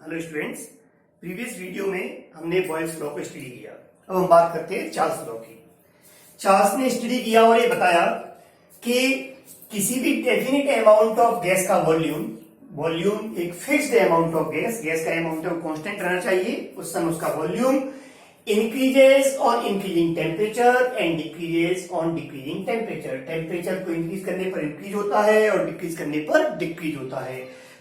Hello students, previous video में हमने Boyle's law को स्टडी किया। अब हम बात करते हैं चार्ल्स लॉ की। चार्ल्स ने स्टडी किया और ये बताया कि किसी भी डेफिनेट अमाउंट ऑफ गैस का वॉल्यूम एक फिक्स्ड अमाउंट ऑफ गैस का अमाउंट ऑफ कांस्टेंट रहना चाहिए। उस समय उसका volume increases on increasing temperature and decreases on decreasing temperature. Temperature को इंक्रीज करने पर इंक्रीज होता है और डिक्रीज करने पर डिक्रीज होता है।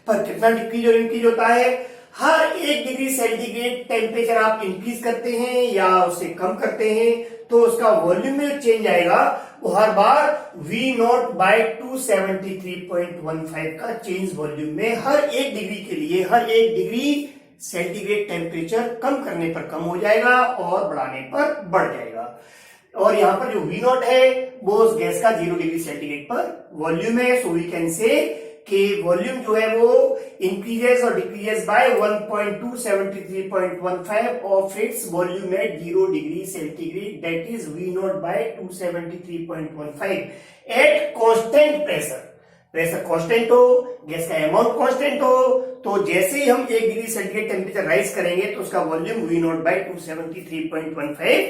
पर कितना डिक्रीज और इंक्रीज होता है? हर 1 डिग्री सेंटीग्रेड टेम्परेचर आप इंक्रीज करते हैं या उसे कम करते हैं तो उसका वॉल्यूम में चेंज आएगा वो हर बार V0 बाय 273.15 का चेंज वॉल्यूम में हर 1 डिग्री के लिए हर 1 डिग्री सेंटीग्रेड टेम्परेचर कम करने पर कम हो जाएगा और बढ़ाने पर बढ़ जाएगा। और यहाँ पर जो V0 है वो उस गैस का 0 डिग्री सेंटीग्रेड पर वॉल्यूम है। सो वी कैन से कि वॉल्यूम जो है वो इंक्रीजेस और decreases by 1.273.15 of its volume at 0 degree centigrade, that is V0 by 273.15 at constant pressure. Pressure constant हो, गैस का अमाउंट कांस्टेंट हो, तो जैसे ही हम 1 डिग्री सेंटीग्रेड टेम्परेचर राइज करेंगे तो उसका वॉल्यूम V0 बाय 273.15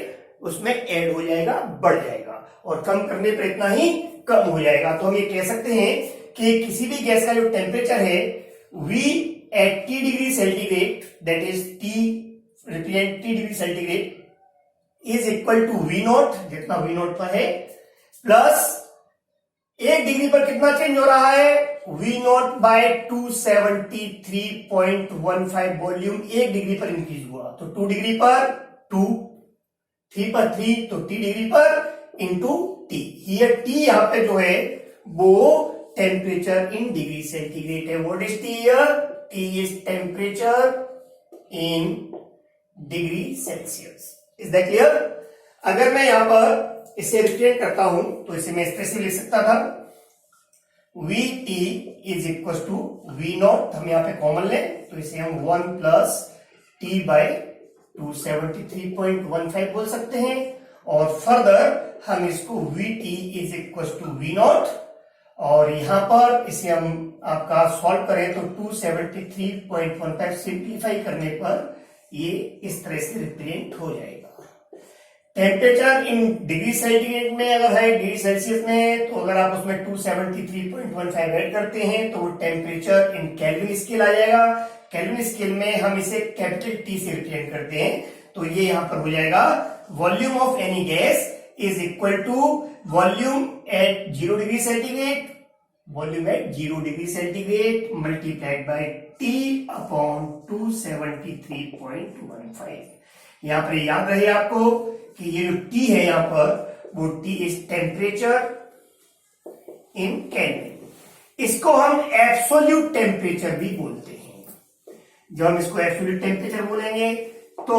उसमें ऐड हो जाएगा, बढ़ जाएगा और कम करने पर इतना ही कम हो जाएगा। तो हम ये कह सकते हैं कि किसी भी गैस का जो टेम्परेचर है V at T degree centigrade, that is T represent T degree centigrade is equal to V0, जितना V0 पर है, प्लस 1 डिग्री पर कितना चेंज हो रहा है? V0 बाय 273.15 वॉल्यूम 1 डिग्री पर इंक्रीज हुआ तो 2 डिग्री पर 2, 3 पर 3 तो T डिग्री पर इंटू T। हियर T यहाँ पे जो है वो टेम्परेचर इन डिग्री सेंटीग्रेड है। What is T here? T is temperature in degree Celsius. Is that clear? अगर मैं यहां पर इसे रिप्रेजेंट करता हूं तो इसे मैं इस तरह से लिख सकता था, VT is equal to V0, हम यहां पे कॉमन लें तो इसे हम 1 प्लस T बाय 273.15 बोल सकते हैं। और फर्दर हम इसको VT is equal to V0 और यहां पर इसे हम आपका सॉल्व करें तो 273.15 सिंप्लीफाई करने पर ये इस तरह से रिप्रेजेंट हो जाएगा। टेम्परेचर इन डिग्री सेंटीग्रेड में अगर है, डिग्री सेल्सियस में, तो अगर आप उसमें 273.15 ऐड करते हैं तो वो टेम्परेचर इन केल्विन स्केल आ जाएगा। केल्विन स्केल में हम इसे कैपिटल T से रिप्रेजेंट करते हैं तो ये यहां पर हो जाएगा volume of any gas is equal to volume at 0 degree centigrade, volume at 0 degree centigrade multiplied by T upon 273.15। यहां पर याद रहे आपको कि ये जो T है यहां पर वो T is temperature in kelvin. इसको हम एब्सोल्यूट टेम्परेचर भी बोलते हैं। जब हम इसको एब्सोल्यूट टेम्परेचर बोलेंगे तो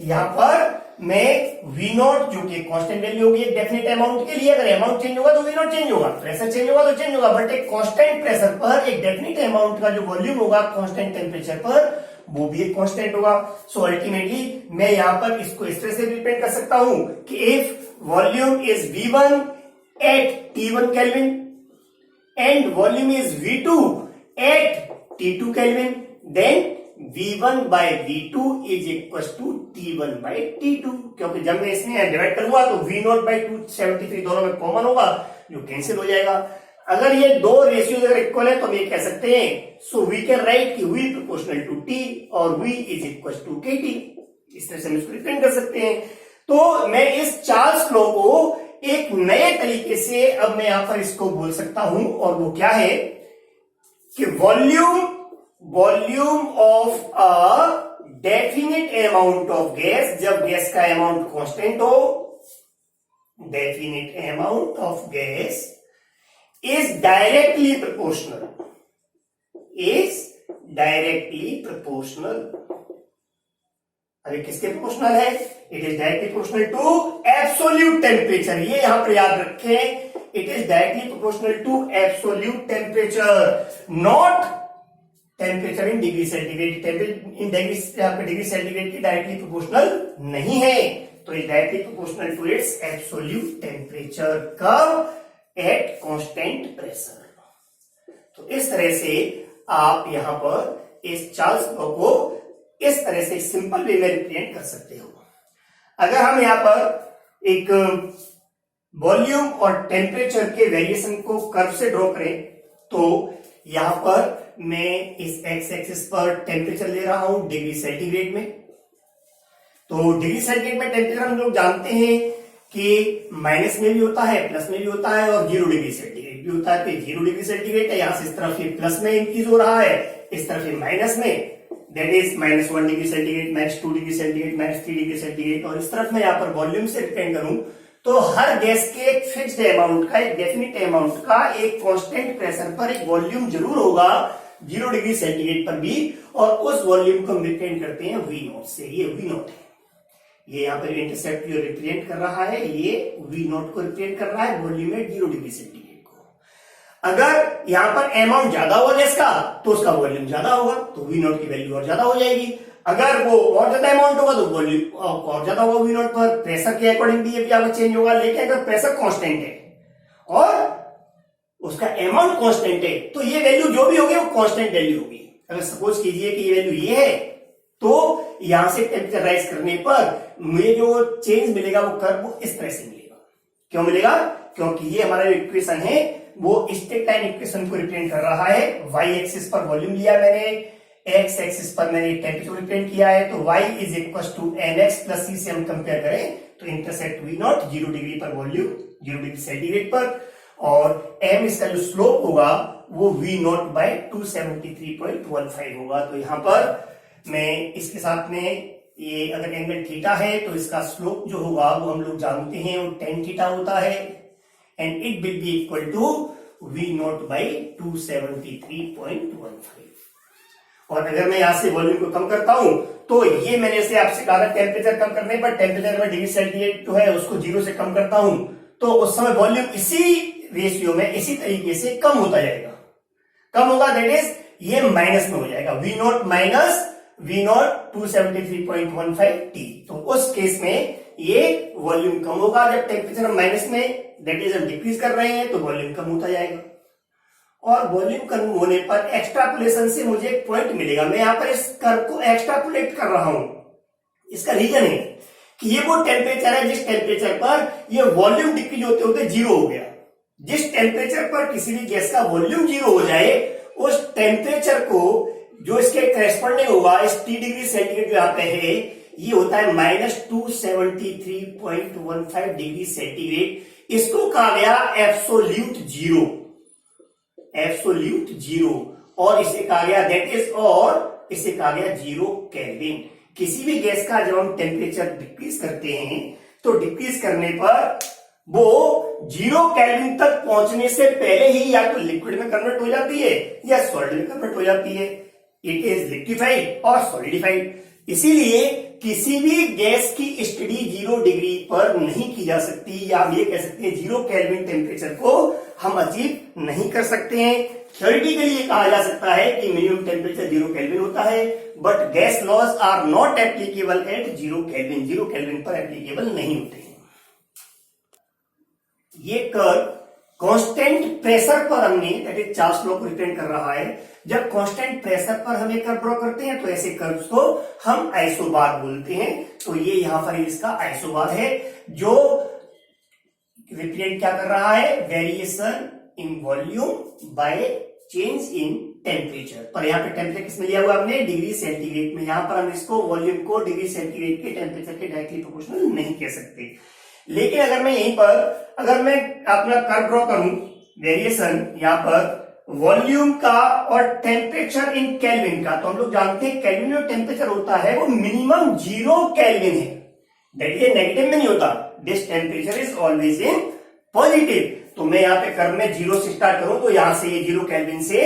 यहां पर मैं V0 जो कि कांस्टेंट वैल्यू होगी एक डेफिनेट अमाउंट के लिए, अगर अमाउंट चेंज होगा तो V0 चेंज होगा, प्रेशर चेंज होगा तो चेंज होगा, बट एक कांस्टेंट प्रेशर पर एक डेफिनेट अमाउंट का जो वॉल्यूम होगा कांस्टेंट टेम्परेचर पर वो भी एक कांस्टेंट होगा। सो अल्टीमेटली मैं यहां पर इसको इस तरह से रिप्रेजेंट कर सकता हूं कि if volume is V1 at T1 kelvin and volume is V2 at T2 kelvin, then V1 by V2 is equal to T1 by T2। क्योंकि जब मैं इसमें डिवाइड करूंगा तो V0 बाय 273 दोनों में कॉमन होगा जो कैंसिल हो जाएगा। अगर ये दो रेशियोज अगर इक्वल है तो हम ये कह सकते हैं, सो वी कैन राइट कि V प्रोपोर्शनल टू T और V is equal to KT। इस तरह से हम इसको रिप्रेजेंट कर सकते हैं। तो मैं इस चार्ल्स लॉ को एक नए तरीके से अब मैं यहां पर इसको बोल सकता हूं और वो क्या है कि volume of a definite amount of gas, जब गैस का अमाउंट कांस्टेंट हो, definite amount of gas is directly proportional, अरे किसके प्रोपोर्शनल है? It is directly proportional to absolute temperature. ये यहां पर याद रखें, it is directly proportional to absolute temperature, not temperature in degree centigrade. In degree centigrade की डायरेक्टली प्रोपोर्शनल नहीं है, तो it directly proportional to its absolute temperature curve eight constant pressure. तो इस तरह से आप यहां पर इस चार्ल्स लॉ को इस तरह से सिंपल वे में रिप्रेजेंट कर सकते हो। अगर हम यहाँ पर एक वॉल्यूम और टेम्परेचर के वेरिएशन को कर्व से ड्रॉ करें तो यहां पर मैं इस एक्स एक्सिस पर टेम्परेचर ले रहा हूं डिग्री सेंटीग्रेड में। तो डिग्री सेंटीग्रेड में टेम्परेचर हम लोग जानते हैं कि माइनस में भी होता है, प्लस में भी होता है और 0 डिग्री सेंटीग्रेड भी होता है। तो 0 डिग्री सेंटीग्रेड है, यहां से इस तरफ ये प्लस में इंक्रीज हो रहा है, इस तरफ ये माइनस में, that is -1 degree centigrade, -2 degree centigrade, -3 degree centigrade. और इस तरफ मैं यहाँ पर वॉल्यूम से रिप्रेजेंट करूं तो हर गैस के एक फिक्स्ड अमाउंट का, एक डेफिनिट अमाउंट का एक कांस्टेंट प्रेशर पर एक वॉल्यूम जरूर होगा 0 डिग्री सेंटीग्रेड पर भी, और उस वॉल्यूम को हम रिप्रेजेंट करते हैं V नॉट से। ये V नॉट है, ये यहाँ पर इंटरसेप्ट जो रिप्रेजेंट कर रहा है ये V नॉट को रिप्रेजेंट कर रहा है वॉल्यूम में 0 डिग्री सेंटीग्रेड को। अगर यहाँ पर अमाउंट ज्यादा होगा गैस का तो उसका वॉल्यूम ज्यादा होगा, तो V नॉट की वैल्यू और ज्यादा हो जाएगी। अगर वो और ज्यादा अमाउंट होगा तो वॉल्यूम और ज्यादा होगा V नॉट पर। प्रेशर के अकॉर्डिंग भी ये भी आपका चेंज होगा, लेकिन अगर प्रेशर कांस्टेंट है और उसका अमाउंट कांस्टेंट है तो ये वैल्यू जो भी होगी वो कांस्टेंट वैल्यू होगी। अगर सपोज कीजिए कि ये वैल्यू ये है तो यहां से टेम्परेचर राइज करने पर मुझे जो चेंज मिलेगा वो कर्व वो इस तरह से मिलेगा। क्यों मिलेगा? क्योंकि ये हमारा इक्वेशन है वो स्ट्रेट लाइन इक्वेशन को रिप्रेजेंट कर रहा है। वाई एक्सिस पर वॉल्यूम लिया मैंने, एक्स एक्सिस पर मैंने टेम्परेचर रिप्रेजेंट किया है, तो y is equal to mx plus c से हम कंपेयर करें तो इंटरसेप्ट V नॉट 0 डिग्री पर वॉल्यूम 0 डिग्री सेंटीग्रेड पर, और m इसका जो स्लोप होगा वो V नॉट बाय 273.15 होगा। तो यहां पर मैं इसके साथ में ये अगर एंगल थीटा है तो इसका स्लोप जो होगा वो हम लोग जानते हैं वो tan थीटा होता है, and it will be equal to V naught by 273.15। और अगर मैं यहां से वॉल्यूम को कम करता हूं तो ये मैंने से आपसे कहा था टेम्परेचर कम करने पर टेम्परेचर में डिग्री सेंटीग्रेड जो है उसको 0 से कम करता हूं तो उस समय वॉल्यूम इसी रेशियो में इसी तरीके से कम होता जाएगा, कम होगा, दैट इज ये माइनस में हो जाएगा V not minus V not 273.15 T। तो उस केस में ये वॉल्यूम कम होगा जब टेम्परेचर माइनस में, दैट इज हम डिक्रीज कर रहे हैं तो वॉल्यूम कम होता जाएगा। और वॉल्यूम कम होने पर एक्सट्रापोलेशन से मुझे एक पॉइंट मिलेगा। मैं यहां पर इस कर्व को एक्सट्रापोलेट कर रहा हूं, इसका रीजन है कि ये वो टेम्परेचर है जिस टेम्परेचर पर ये वॉल्यूम डिक्रीज होते होते 0 हो गया। जिस टेम्परेचर पर किसी भी गैस का वॉल्यूम 0 हो जाए उस टेम्परेचर को जो इसके करेस्पॉन्डिंग होगा इस T डिग्री सेंटीग्रेड जो यहाँ पे है ये होता है -273.15 डिग्री सेंटीग्रेड। इसको कहा गया एब्सोल्यूट जीरो, एब्सोल्यूट जीरो, और इसे कहा गया दैट इज, और इसे कहा गया 0 केल्विन। किसी भी गैस का जब हम टेम्परेचर डिक्रीज करते हैं तो डिक्रीज करने पर वो 0 केल्विन तक पहुंचने से पहले ही या तो लिक्विड में कन्वर्ट हो जाती है या सॉलिड में कन्वर्ट हो जाती है। इट इज लिक्विफाइड और सॉलिडिफाइड। इसीलिए किसी भी गैस की स्टडी 0 डिग्री पर नहीं की जा सकती, या हम ये कह सकते हैं 0 केल्विन टेम्परेचर को हम अचीव नहीं कर सकते हैं। थ्योरेटिकली ये कहा जा सकता है कि मिनिमम टेम्परेचर 0 केल्विन होता है, but gas laws are not applicable at 0 kelvin, 0 kelvin पर एप्लीकेबल नहीं होते हैं। ये कर्व कांस्टेंट प्रेशर पर हमने, दैट इज चार्ल्स लॉ को रिप्रेजेंट कर रहा है। जब कांस्टेंट प्रेशर पर हम एक कर्व ड्रॉ करते हैं तो ऐसे कर्व्स को हम आइसोबार बोलते हैं। तो ये यहां पर इसका आइसोबार है जो रिप्रेजेंट क्या कर रहा है, variation in volume by change in temperature. पर यहाँ पे टेम्परेचर किसमें लिया हुआ हमने, डिग्री सेंटीग्रेड में। यहां पर हम इसको वॉल्यूम को डिग्री सेंटीग्रेड के टेम्परेचर के डायरेक्टली प्रोपोर्शनल नहीं कह सकते। लेकिन अगर मैं यहीं पर अगर मैं अपना कर्व ड्रॉ करूं, वेरिएशन यहाँ पर वॉल्यूम का और टेम्परेचर इन केल्विन का, तो हम लोग जानते हैं केल्विन में टेम्परेचर होता है वो मिनिमम 0 केल्विन है, दैट इज नेगेटिव में नहीं होता। This temperature is always in positive. तो मैं यहाँ पे कर्व में 0 से स्टार्ट करूं तो यहां से ये 0 केल्विन से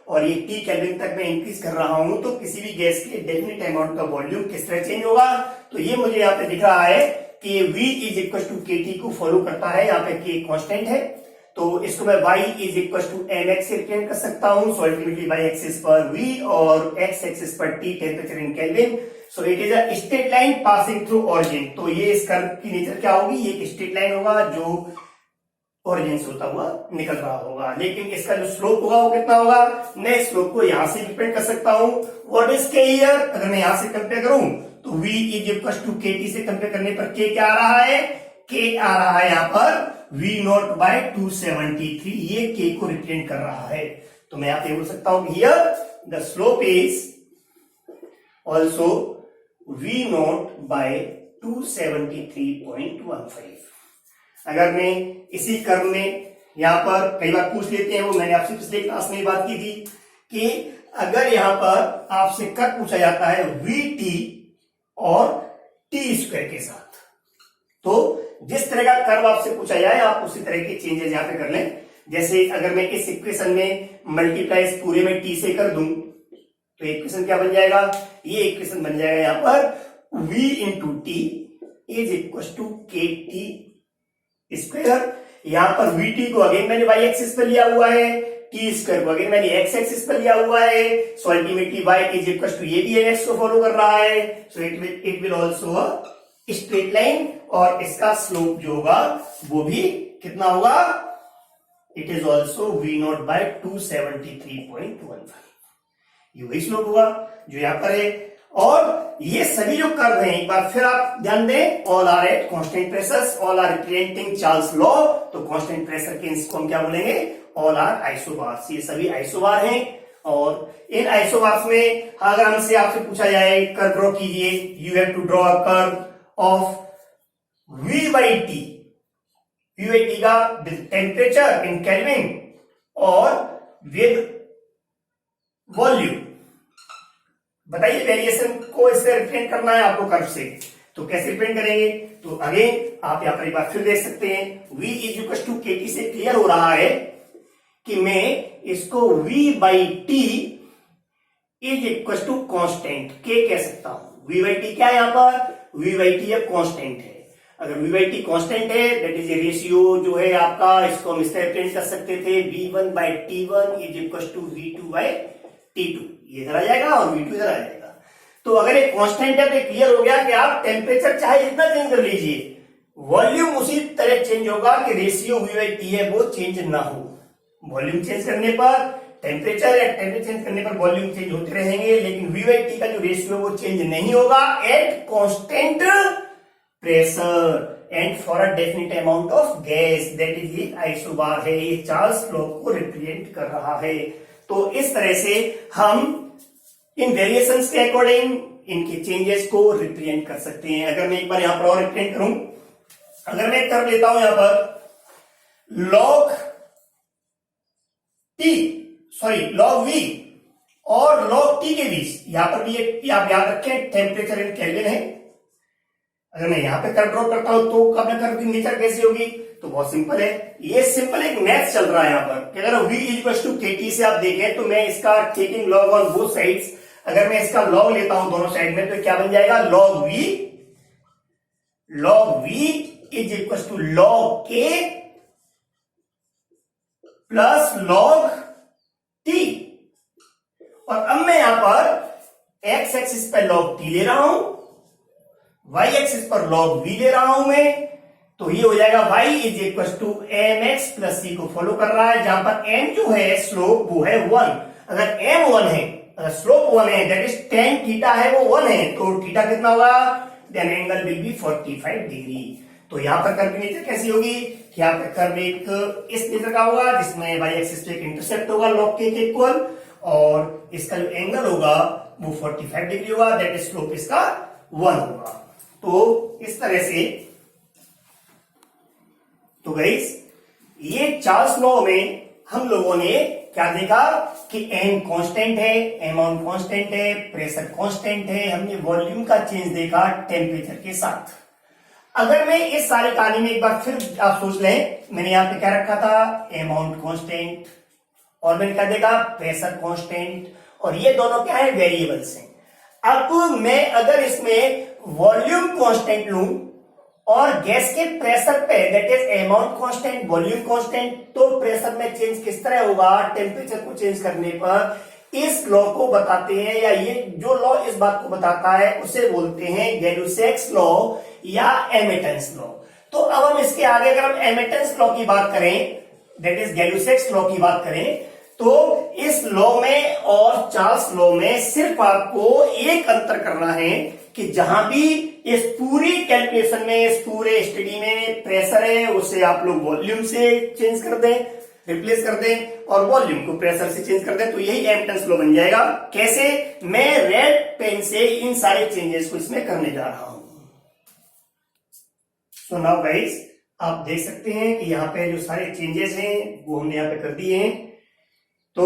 और ये T केल्विन तक मैं इंक्रीज कर रहा हूं, तो किसी भी गैस के डेफिनेट अमाउंट का वॉल्यूम किस तरह चेंज होगा। तो ये मुझे यहाँ पे दिख रहा है कि V is equal to KT को फॉलो करता है। यहाँ पे K कांस्टेंट है तो इसको मैं y is equal to mx से रिप्रेजेंट कर सकता हूं। सो अल्टीमेटली y एक्सिस पर V और x एक्सिस पर T temperature in kelvin. So it is a straight line passing through origin. तो ये इस कर्व की नेचर क्या होगी, ये एक स्ट्रेट लाइन होगा जो ओरिजिन से होता हुआ निकल रहा होगा। लेकिन इसका जो स्लोप होगा वो कितना होगा, मैं स्लोप को यहां से डिपेंड कर सकता हूं। व्हाट इज के हियर, अगर मैं यहां से कंपेयर करूं तो v is equal to K T से कंपेयर करने पर k क्या आ रहा है, k आ रहा है यहां पर v नॉट बाय 273, ये k को रिप्रेजेंट कर रहा है। तो मैं यहां पे बोल सकता हूं here the slope is also v naught by 273.15। अगर मैं इसी कर्व में यहां पर कई बार पूछ लेते हैं, वो मैंने आपसे पिछले क्लास में बात की थी कि अगर यहां पर आपसे कर्व पूछा जाता है वी टी और टी स्क्वायर के साथ, तो जिस तरह का कर्व आपसे पूछा जाए आप उसी तरह के चेंजेस यहां पे कर लें। जैसे अगर मैं इस इक्वेशन में मल्टीप्लाई इस पूरे में टी से कर दूं तो इक्वेशन क्या बन जाएगा, ये इक्वेशन बन जाएगा यहां पर v into T is equal to K T square. यहां पर वी टी को अगेन मैंने वाई एक्सिस पर लिया हुआ है, टी स्क्वायर को अगेन मैंने एक्स एक्सिस पर लिया हुआ है। So ultimately Y is equal to, ये भी एक्स को फॉलो कर रहा है, so it will also a straight line, और इसका स्लोप जो होगा वो भी कितना होगा, it is also we not by 273.15। ये वही स्लोप होगा जो यहां पर है। और ये सभी जो कर्व हैं, एक बार फिर आप ध्यान दें, all are at constant pressures, all are representing Charles law. तो कांस्टेंट प्रेशर के इसको हम क्या बोलेंगे, ऑल आर आइसोबार्स। ये सभी आइसोबार हैं। और इन आइसोबार्स में अगर हमसे आपसे पूछा जाए कर्व ड्रॉ कीजिए, you have to draw a curve of v by t, v by t का विद टेम्परेचर इन केल्विन और विद वॉल्यूम। बताइए वेरिएशन को इससे रिप्रेजेंट करना है आपको कर्व से, तो कैसे रिप्रेजेंट करेंगे। तो अगेन आप यहां पर एक बार फिर देख सकते हैं, v is equal to K T से क्लियर हो रहा है कि मैं इसको v by T is equal to constant K कह सकता हूं। v बाई टी क्या है, यहां पर v बाई टी कॉन्स्टेंट है। अगर v बाई टी कॉन्स्टेंट है, दैट इज ए रेशियो जो है आपका, इसको हम इस तरह रिप्रेजेंट कर सकते थे, v1 बाई टी1 is equal to v2 by टी2। ये इधर आ जाएगा और v2 इधर आ जाएगा। तो अगर ये कांस्टेंट है तो क्लियर हो गया कि आप टेम्परेचर चाहे जितना चेंज कर लीजिए, वॉल्यूम उसी तरह चेंज होगा कि रेशियो v बाई टी है वो चेंज ना हो। वॉल्यूम चेंज करने पर टेम्परेचर या टेम्परेचर चेंज करने पर वॉल्यूम चेंज होते रहेंगे, लेकिन v बाई टी का जो रेशियो वो चेंज नहीं होगा eight constant pressure and for a definite amount of gas. That is ये आइसोबार है, ये चार्ल्स लॉ को रिप्रेजेंट कर रहा है। तो इस तरह से हम इन वेरिएशंस के अकॉर्डिंग इनके चेंजेस को रिप्रेजेंट कर सकते हैं। अगर मैं एक बार यहां पर और रिप्रेजेंट करूं, अगर मैं कर लेता हूं यहां पर log T, sorry log V और लॉग टी के बीच, यहां पर भी एक आप याद रखें टेम्परेचर इन केल्विन है। अगर मैं यहां पे कर्व ड्रॉ करता हूं तो अपने कर्व की नेचर कैसी होगी, तो बहुत सिंपल है। ये सिंपल एक मैथ चल रहा है यहां पर कि अगर v equal to K T से आप देखें तो मैं इसका taking log on both sides, अगर मैं इसका लॉग लेता हूं दोनों साइड में तो क्या बन जाएगा, log v is equal to log K plus log T. और अब मैं यहां पर एक्स एक्सिस पर लॉग टी ले रहा हूं, y एक्सिस पर log v ले रहा हूं मैं, तो ये हो जाएगा y is equal to M X plus C को फॉलो कर रहा है, जहां पर m जो है स्लोप वो है 1। अगर m 1 है, अगर स्लोप 1 है, दैट इज tan थीटा है वो 1 है, तो थीटा कितना होगा, then angle will be 45 degree. तो यहां पर कर्व की नेचर कैसी होगी कि यहां पर कर्व एक इस नेचर का होगा जिसमें y एक्सिस पे एक इंटरसेप्ट होगा log k के इक्वल, और इसका जो एंगल होगा वो 45 डिग्री होगा, दैट इज स्लोप इसका 1 होगा। तो इस तरह से, तो गाइस ये चार्ल्स लॉ में हम लोगों ने क्या देखा कि n कांस्टेंट है, अमाउंट कांस्टेंट है, प्रेशर कांस्टेंट है, हमने वॉल्यूम का चेंज देखा टेम्परेचर के साथ। अगर मैं इस सारी कहानी में एक बार फिर आप सोच लें, मैंने यहां पे क्या रखा था, अमाउंट कांस्टेंट, और मैंने क्या देखा, प्रेशर कांस्टेंट, और ये दोनों क्या है, वेरिएबल्स हैं। अब मैं अगर इसमें वॉल्यूम कांस्टेंट लूं और गैस के प्रेशर पे, that is amount constant volume constant, तो प्रेशर में चेंज किस तरह होगा टेम्परेचर को चेंज करने पर, इस लॉ को बताते हैं, या ये जो लॉ इस बात को बताता है उसे बोलते हैं गैलुसेक्स लॉ या एमिटेंस लॉ। तो अब हम इसके आगे अगर हम एमिटेंस लॉ की बात करें, दैट इज गैलुसेक्स लॉ की बात करें, तो इस लॉ में और चार्ल्स लॉ में सिर्फ आपको एक अंतर करना है कि जहां भी इस पूरी कैलकुलेशन में, इस पूरे स्टडी में प्रेशर है उसे आप लोग वॉल्यूम से चेंज कर दें, रिप्लेस कर दें, और वॉल्यूम को प्रेशर से चेंज कर दें, तो यही एमिटेंस लॉ बन जाएगा। कैसे? मैं रेड पेन से इन सारे चेंजेस को इसमें करने जा रहा हूं। सो नाउ गाइस, आप देख सकते हैं कि यहाँ पे जो सारे चेंजेस हैं वो हमने यहाँ पे कर दिए हैं। तो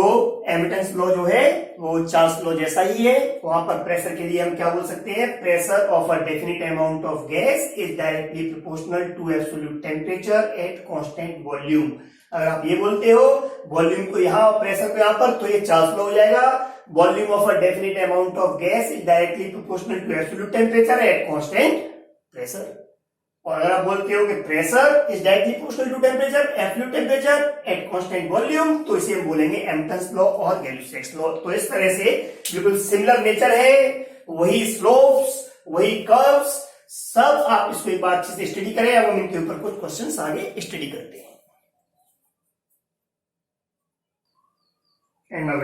एमिटेंस लॉ जो है वो चार्ल्स लॉ जैसा ही है। वहां पर प्रेशर के लिए हम क्या बोल सकते हैं? Pressure of a definite amount of gas is directly proportional to absolute temperature at constant volume. अगर आप ये बोलते हो वॉल्यूम को यहाँ और प्रेशर को यहाँ पर, तो ये चार्ल्स लॉ हो जाएगा। Volume of a definite amount of gas is directly proportional to absolute temperature at constant pressure. और अगर आप बोलते हो कि pressure is directly proportional to temperature, absolute temperature at constant volume, तो इसे हम बोलेंगे एमिटेंस लॉ और गैलुसेक्स लॉ। तो इस तरह से बिल्कुल सिमिलर नेचर है, वही स्लोप्स, वही कर्व्स, सब आप इसको एक बार अच्छे से स्टडी करें। अब हम इनके ऊपर कुछ क्वेश्चंस आगे स्टडी करते हैं। And now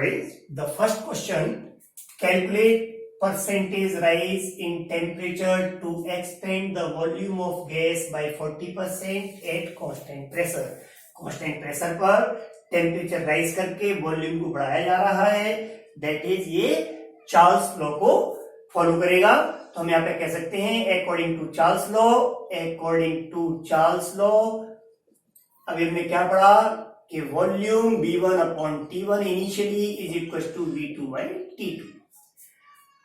the first question, calculate percentage rise in temperature to expand the volume of gas by 40% at constant pressure। constant pressure पर टेम्परेचर राइज करके वॉल्यूम को बढ़ाया जा रहा है, दैट इज ये चार्ल्स लॉ को फॉलो करेगा। तो हम यहाँ पे कह सकते हैं according to Charles law, according to Charles law. अभी हमने क्या पढ़ा कि volume V1 upon T1 initially is equal to V2 by T2।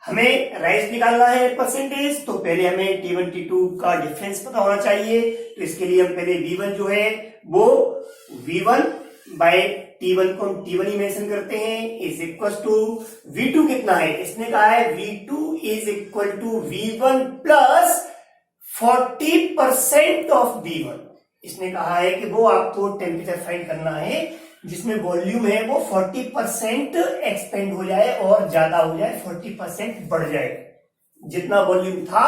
हमें राइज निकालना है परसेंटेज, तो पहले हमें T1 T2 का डिफरेंस पता होना चाहिए। तो इसके लिए हम पहले V1 जो है वो V1 बाय T1 को हम T1 ही मेंशन करते हैं, इज इक्वल टू V2 कितना है? इसने कहा है V2 is equal to V1 plus 40% of V1। इसने कहा है कि वो आपको टेम्परेचर फाइंड करना है जिसमें वॉल्यूम है वो 40% एक्सपेंड हो जाए और ज्यादा हो जाए, 40% बढ़ जाए। जितना वॉल्यूम था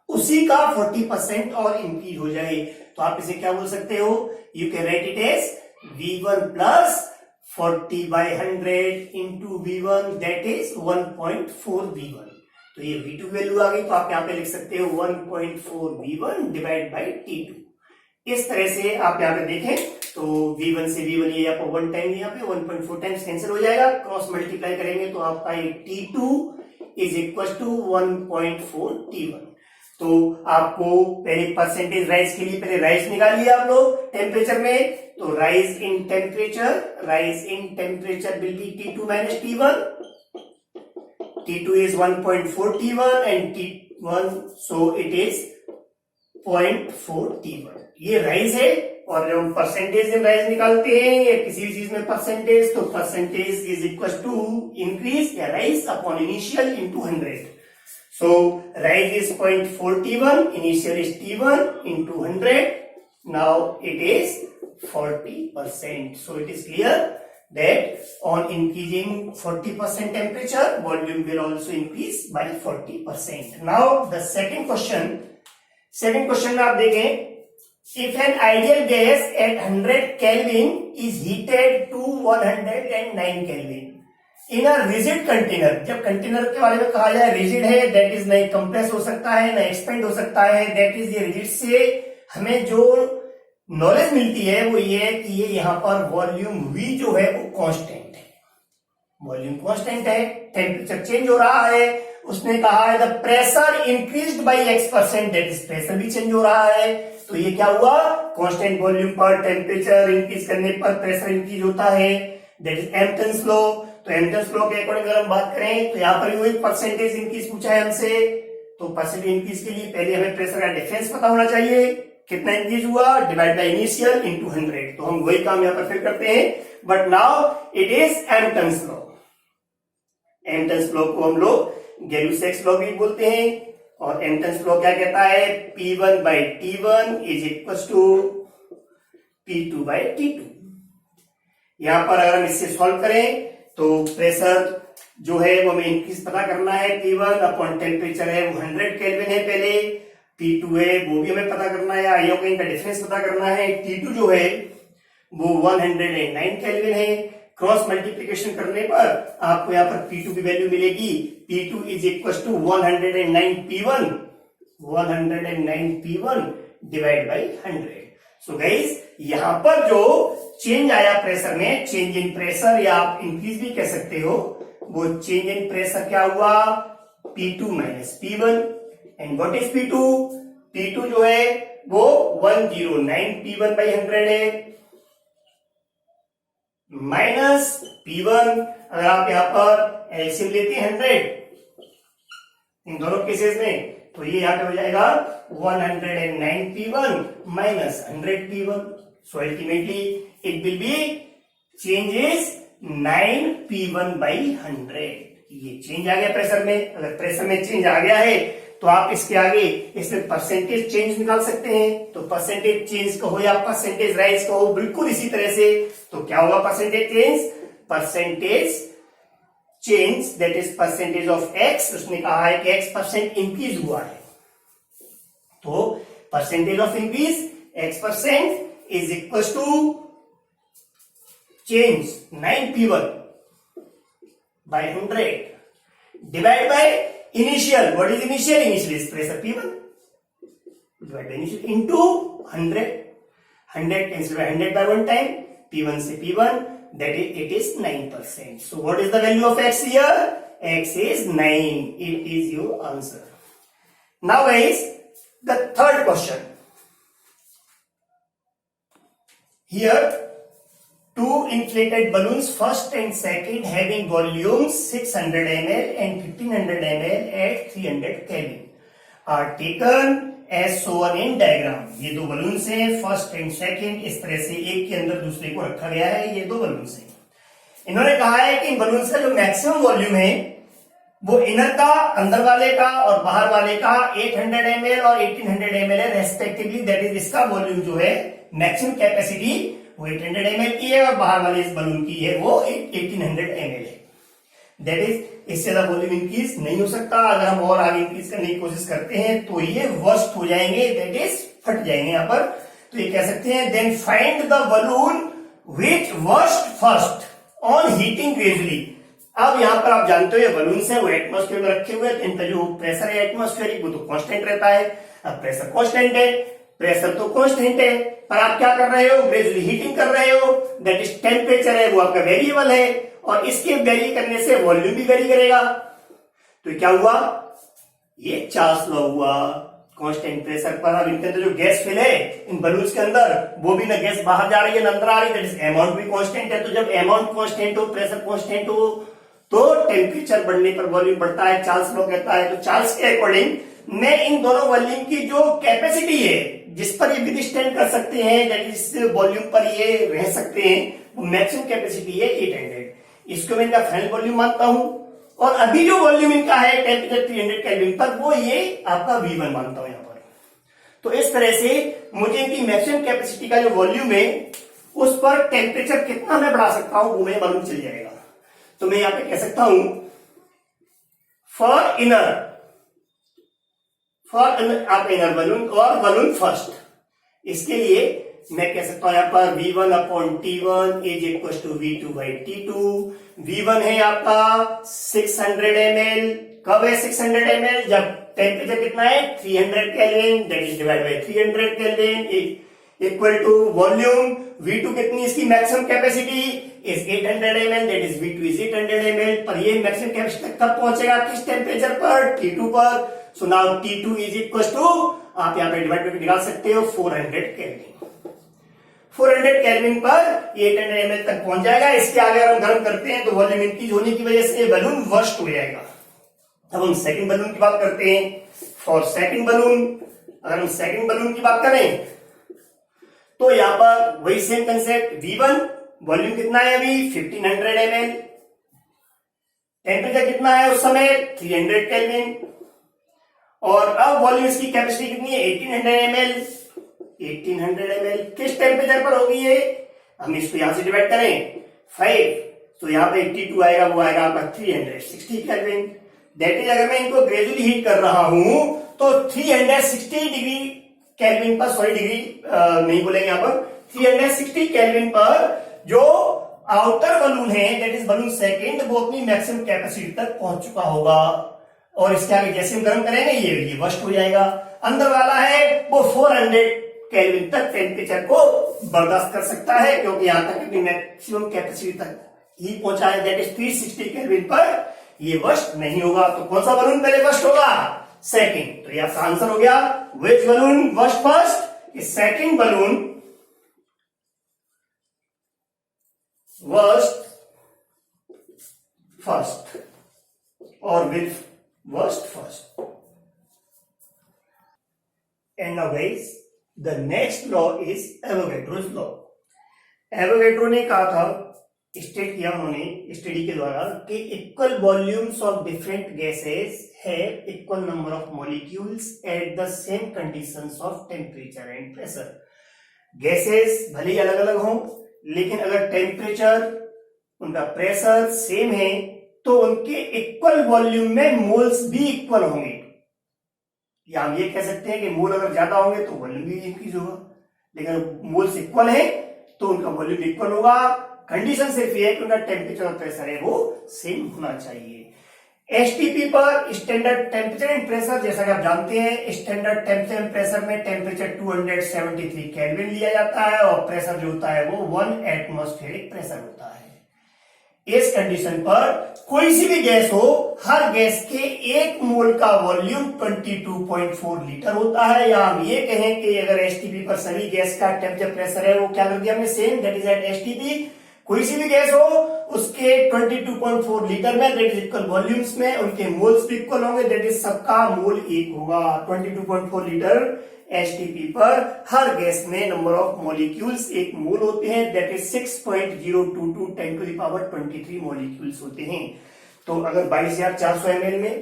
उसी का 40% और इंक्रीज हो जाए। तो आप इसे क्या बोल सकते हो? You can write it as V1 plus 40/100 into V1, that is 1.4 V1। तो ये V2 वैल्यू आ गई, तो आप यहाँ पे लिख सकते हो 1.4 V1 डिवाइड बाई T2। इस तरह से आप यहाँ पे देखें तो V1 से V1 ये आपको 1 टाइम, यहाँ पे 1.4 टाइम्स कैंसिल हो जाएगा, क्रॉस मल्टीप्लाई करेंगे तो आपका T2 is equal to 1.4 T1। तो आपको पहले परसेंटेज राइज के लिए पहले राइज निकालिए आप लोग टेम्परेचर में। तो rise in temperature will be T2 minus T1। T2 is 1.4 T1 and T1, so it is 0.4 T1। ये राइज है, और जब हम परसेंटेज में राइज निकालते हैं या किसी भी चीज में परसेंटेज, तो percentage is equal to increase या rise upon initial into 100। So rise is 0.4 T1, initial is T1 into 100, now it is 40%। So it is clear that on increasing 40% temperature, volume will also increase by 40%. Now the second question में आप देखें, if an ideal gas at 100 Kelvin is heated to 109 Kelvin in a rigid container। जब container के बारे में कहा जाए rigid है, दैट इज नहीं कंप्रेस हो सकता है ना एक्सपेंड हो सकता है, दैट इज ये रिजिड से हमें जो नॉलेज मिलती है वो ये है कि ये यहाँ पर वॉल्यूम V जो है वो कांस्टेंट है, वॉल्यूम कांस्टेंट है, टेम्परेचर चेंज हो रहा है। उसने कहा है the pressure increased by X%, that is pressure भी चेंज हो रहा है। तो ये क्या हुआ? कांस्टेंट वॉल्यूम पर टेम्परेचर इंक्रीज करने पर प्रेशर इंक्रीज होता है, दैट इज एमिटेंस लॉ। तो एमिटेंस लॉ के अकॉर्डिंग अगर हम बात करें तो यहाँ पर वही परसेंटेज इंक्रीज पूछा है हमसे। तो परसेंटेज इंक्रीज के लिए पहले हमें प्रेशर का डिफरेंस पता होना चाहिए, कितना इंक्रीज हुआ, डिवाइड बाय इनिशियल इंटू 100। तो हम वही काम यहाँ पर फिर करते हैं, but now it is emittance law. Emittance law को हम लोग गैलुसेक्स लॉ भी बोलते हैं, और एमिटेंस लॉ क्या कहता है? P1 by T1 is equal to P2 by T2। यहां पर अगर हम इससे सॉल्व करें तो प्रेशर जो है वो हमें इंक्रीज पता करना है, P1 अपॉन टेम्परेचर है वो 100 केल्विन है पहले, T2 है वो भी हमें पता करना है, आयोडीन का डिफरेंस पता करना है। T2 जो है वो 109 केल्विन है। क्रॉस मल्टीप्लीकेशन करने पर आपको यहाँ पर P2 की वैल्यू मिलेगी, P2 is equal to 109 P1 divide by 100। So guys यहां पर जो चेंज आया प्रेशर में, चेंज इन प्रेशर या आप इंक्रीज भी कह सकते हो, वो चेंज इन प्रेशर क्या हुआ, P2 minus P1। And what is P2? P2 जो है वो 109 P1 बाई 100 है, माइनस P1। अगर आप यहां पर एलसीएम लेते हैं 100 इन दोनों केसेस में, तो ये यहां पे हो जाएगा 109 P1 minus 100 P1। So ultimately it will B changes 9 P1 by 100। ये चेंज आ गया प्रेशर में। अगर प्रेशर में चेंज आ गया है तो आप इसके आगे इसमें परसेंटेज चेंज निकाल सकते हैं। तो परसेंटेज चेंज कहो या परसेंटेज राइज कहो, बिल्कुल इसी तरह से। तो क्या होगा percentage change? Percentage change that is percentage of X. उसने कहा है कि x% इंक्रीज हुआ है, तो percentage of increase x% is equal to change 9 P1 by 100 divide by initial. What is initial? Initial is pressure P1 divide by initial into 100। 100 cancel by 100 by 1 time, P1 से P1, that it is 9%. So what is the value of x here? X is 9. It is your answer. Now guys, the third question. Here, two inflated balloons, first and second, having volumes 600 ml and 1500 ml at 300 Kelvin, are taken as shown in diagram। ये दो balloons हैं, first and second, इस तरह से एक के अंदर दूसरे को रखा गया है। ये दो बलून्स हैं। इन्होंने कहा है कि इन बलून्स का जो मैक्सिमम वॉल्यूम है वो इनर का, अंदर वाले का और बाहर वाले का 800 ml और 1800 ml है रेस्पेक्टिवली। दैट इज इसका वॉल्यूम जो है, मैक्सिमम कैपेसिटी वो 800 ml की है और बाहर वाले इस बलून की है वो 1800 ml है। दैट इज इससे ज्यादा वॉल्यूम इंक्रीज नहीं हो सकता। अगर हम और आगे इंक्रीज करने की कोशिश करते हैं तो ये वर्स्ट हो जाएंगे, दैट इज फट जाएंगे यहाँ पर। तो ये कह सकते हैं then find the balloon which burst first on heating gradually. अब यहाँ पर आप जानते हो ये बलून्स है वो एटमॉस्फेयर में रखे हुए हैं, तो इनका जो प्रेशर है एटमॉस्फेरिक वो तो कांस्टेंट रहता है। अब प्रेशर कांस्टेंट है, प्रेशर तो कांस्टेंट है, पर आप क्या कर रहे हो, ग्रेजुअली हीटिंग कर रहे हो। दैट इज टेम्परेचर है वो आपका वेरिएबल है, और इसके वेरी करने से वॉल्यूम भी वेरी करेगा। तो क्या हुआ, ये चार्ल्स लॉ हुआ। कांस्टेंट प्रेशर पर अब इनके अंदर जो गैस फिल है इन बलून्स के अंदर, वो भी ना गैस बाहर जा रही है ना अंदर आ रही है, दैट इज अमाउंट भी कांस्टेंट है। तो जब अमाउंट कांस्टेंट हो, प्रेशर कांस्टेंट हो, तो टेम्परेचर बढ़ने पर वॉल्यूम बढ़ता है, चार्ल्स लॉ कहता है। तो चार्ल्स के अकॉर्डिंग मैं इन दोनों वॉल्यूम की जो कैपेसिटी है जिस पर ये विदस्टैंड कर सकते हैं, दैट इज वॉल्यूम पर ये रह सकते हैं, वो मैक्सिमम कैपेसिटी है 800। इसको मैं इनका फाइनल वॉल्यूम मानता हूं, और अभी जो वॉल्यूम इनका है टेम्परेचर 300 केल्विन पर, वो ये आपका V1 मानता हूं यहां पर। तो इस तरह से मुझे इनकी मैक्सिमम कैपेसिटी का जो वॉल्यूम है उस पर टेम्परेचर कितना मैं बढ़ा सकता हूं वो मुझे मालूम चल जाएगा। तो मैं यहां पे कह सकता हूं फॉर इनर आप इनर बलून और बलून फर्स्ट, इसके लिए मैं कह सकता हूं यहां पर V1 upon T1 is equal to V2 by T2। V1 है आपका 600 ml। कब है 600 ml? जब टेम्परेचर कितना है 300 kelvin, that is divide by 300 kelvin equal to volume. V2 कितनी इसकी maximum capacity is 800 ml, that is V2 is 800 ml। पर ये मैक्सिमम कैपेसिटी तक कब पहुंचेगा, किस टेम्परेचर पर, T2 पर। So now T2 is equal to, आप यहाँ पे डिवाइड करके निकाल सकते हो 400 केल्विन। 400 केल्विन पर 800 ml तक पहुंच जाएगा। इसके आगे अगर हम गर्म करते हैं तो वॉल्यूम इंक्रीज होने की वजह से बलून वर्स्ट हो जाएगा। अब हम सेकंड बलून की बात करते हैं। फॉर सेकंड बलून, अगर हम सेकंड बलून की बात करें तो यहां पर वही सेम कंसेप्ट। V1 वॉल्यूम कितना है अभी 1500 ml, टेम्परेचर कितना है उस समय 300 केल्विन, और अब वॉल्यूम इसकी कैपेसिटी कितनी है 1800 ml। 1800 ml किस टेम्परेचर पर होगी ये, हम इसको यहां से डिवाइड करें 5, तो यहां पे 82 आएगा, वो आएगा आपका 360 केल्विन। दैट इज अगर मैं इनको ग्रेजुअली हीट कर रहा हूं तो 360 डिग्री केल्विन पर, सॉरी डिग्री नहीं बोलेंगे यहां पर, 360 केल्विन पर जो आउटर बलून है, दैट इज बलून सेकंड, वो अपनी मैक्सिमम कैपेसिटी तक पहुंच चुका होगा। और इसके आगे जैसे हम गर्म करेंगे ये बस्ट हो जाएगा। अंदर वाला है वो 400 केल्विन तक टेम्परेचर को बर्दाश्त कर सकता है, क्योंकि यहां तक अपनी मैक्सिमम कैपेसिटी तक ही पहुंचा है, दैट इज 360 केल्विन पर ये बस्ट नहीं होगा। तो कौन सा बलून पहले बस्ट होगा? सेकंड। तो ये आपका आंसर हो गया, which balloon burst first? Second balloon burst first or will burst first. And now guys, the next law is Avogadro's law. Avogadro ने कहा था, स्टेट किया उन्होंने स्टडी के द्वारा, कि equal volumes of different gases have equal number of molecules at the same conditions of temperature and pressure. Gases भले ही अलग अलग हों, लेकिन अगर टेम्परेचर, उनका प्रेशर सेम है, तो उनके इक्वल वॉल्यूम में मोल्स भी इक्वल होंगे। या हम ये कह सकते हैं कि मोल अगर ज्यादा होंगे तो वॉल्यूम भी इंक्रीज होगा, लेकिन मोल्स इक्वल है तो उनका वॉल्यूम इक्वल होगा। कंडीशन सिर्फ ये है कि उनका टेम्परेचर और प्रेशर है वो सेम होना चाहिए। एसटीपी पर स्टैंडर्ड टेम्परेचर एंड प्रेशर, जैसा कि आप जानते हैं, स्टैंडर्ड टेम्परेचर एंड प्रेशर में टेम्परेचर 273 केल्विन लिया जाता है और प्रेशर जो होता है वो 1 एटमॉस्फेरिक प्रेशर होता है। इस कंडीशन पर कोई सी भी गैस हो, हर गैस के 1 मोल का वॉल्यूम 22.4 लीटर होता है। या हम ये कहें कि अगर एसटीपी पर सभी गैस का टेम्परेचर प्रेशर है वो क्या कर दिया हमने, same, that is at STP. कोई सी भी गैस हो उसके 22.4 लीटर में, दैट इज इक्वल वॉल्यूम्स में, उनके मोल्स भी इक्वल होंगे, दैट इज सबका मोल एक होगा। 22.4 लीटर एसटीपी पर हर गैस में नंबर ऑफ मॉलिक्यूल्स एक मोल होते हैं, that is 6.022 10 to the power 23 molecules होते हैं। तो अगर 22,400 ml में,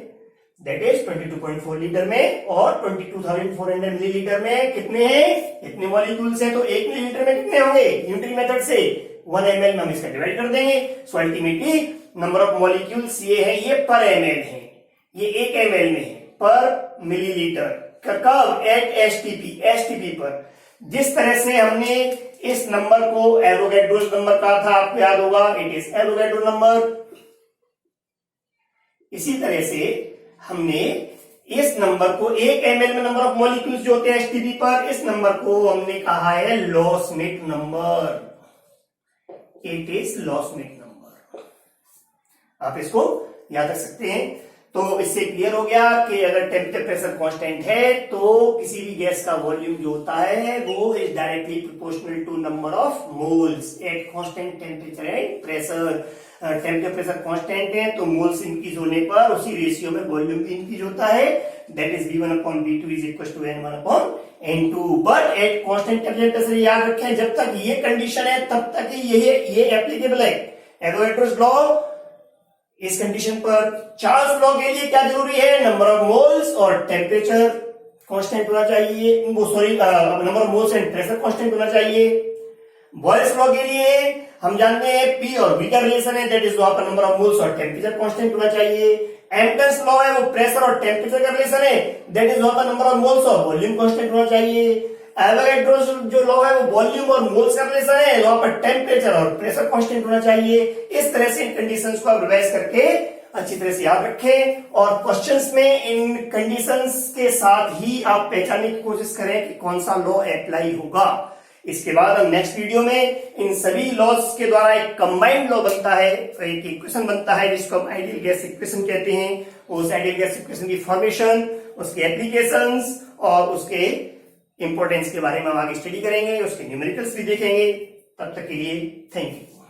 दैट इज 22.4 लीटर में, और 22,400 मिलीलीटर में कितने हैं, इतने मॉलिक्यूल्स हैं, तो 1 मिलीलीटर में कितने होंगे? न्यूटन मेथड से 1 ml में हम इसका डिवाइड कर देंगे। So ultimately number of molecules ये है, ये पर ml है, ये 1 ml में है पर मिलीलीटर। कब? एट एसटीपी पर। जिस तरह से हमने इस नंबर को एवोगैड्रोस नंबर कहा था, आपको याद होगा, इट इज एवोगैड्रो नंबर। इसी तरह से हमने इस नंबर को 1 ml में नंबर ऑफ मॉलिक्यूल्स जो होते हैं एसटीपी पर, इस नंबर को हमने कहा है Loschmidt number. It is Loschmidt number. आप इसको याद रख सकते हैं। तो इससे क्लियर हो गया कि अगर टेम्परेचर प्रेशर कांस्टेंट है तो किसी भी गैस का वॉल्यूम जो होता है वो is directly proportional to number of moles at constant temperature and pressure. Temperature pressure constant है तो मोल्स इंक्रीज होने पर उसी रेशियो में वॉल्यूम भी इंक्रीज होता है, that is V1/V2 is equal to N1/N2। But at constant temperature pressure, याद रखें, जब तक ये कंडीशन है तब तक ये एप्लीकेबल है। एवोगैड्रोस लॉ, इस कंडीशन पर चार्ल्स लॉ के लिए क्या जरूरी है? नंबर ऑफ मोल्स और टेम्परेचर कांस्टेंट होना चाहिए, वो sorry number of moles and pressure constant होना चाहिए। बॉयल्स लॉ के लिए हम जानते हैं पी और बी का रिलेशन है, दैट इज वहां पर नंबर ऑफ मोल्स और टेम्परेचर कांस्टेंट होना चाहिए। एम्पटन्स लॉ है, वो प्रेशर और टेम्परेचर का रिलेशन है, दैट इज वहां पर नंबर ऑफ मोल्स और वॉल्यूम कांस्टेंट होना चाहिए। एवोगैड्रोस जो लॉ है वो वॉल्यूम और मोल्स का रिलेशन है, वहां पर टेम्परेचर और प्रेशर कांस्टेंट होना चाहिए। इस तरह से इन कंडीशंस को आप रिवाइज करके अच्छी तरह से याद रखें और क्वेश्चंस में इन कंडीशंस के साथ ही आप पहचानने की कोशिश करें कि कौन सा लॉ अप्लाई होगा। इसके बाद हम नेक्स्ट वीडियो में इन सभी लॉज के द्वारा एक कंबाइंड लॉ बनता है, एक इक्वेशन बनता है जिसको हम आइडियल गैस इक्वेशन कहते हैं। उस आइडियल गैस इक्वेशन की फॉर्मेशन, उसके एप्लीकेशंस और उसके इंपॉर्टेंस के बारे में हम आगे स्टडी करेंगे, उसके न्यूमेरिकल्स भी देखेंगे। तब तक के लिए थैंक यू।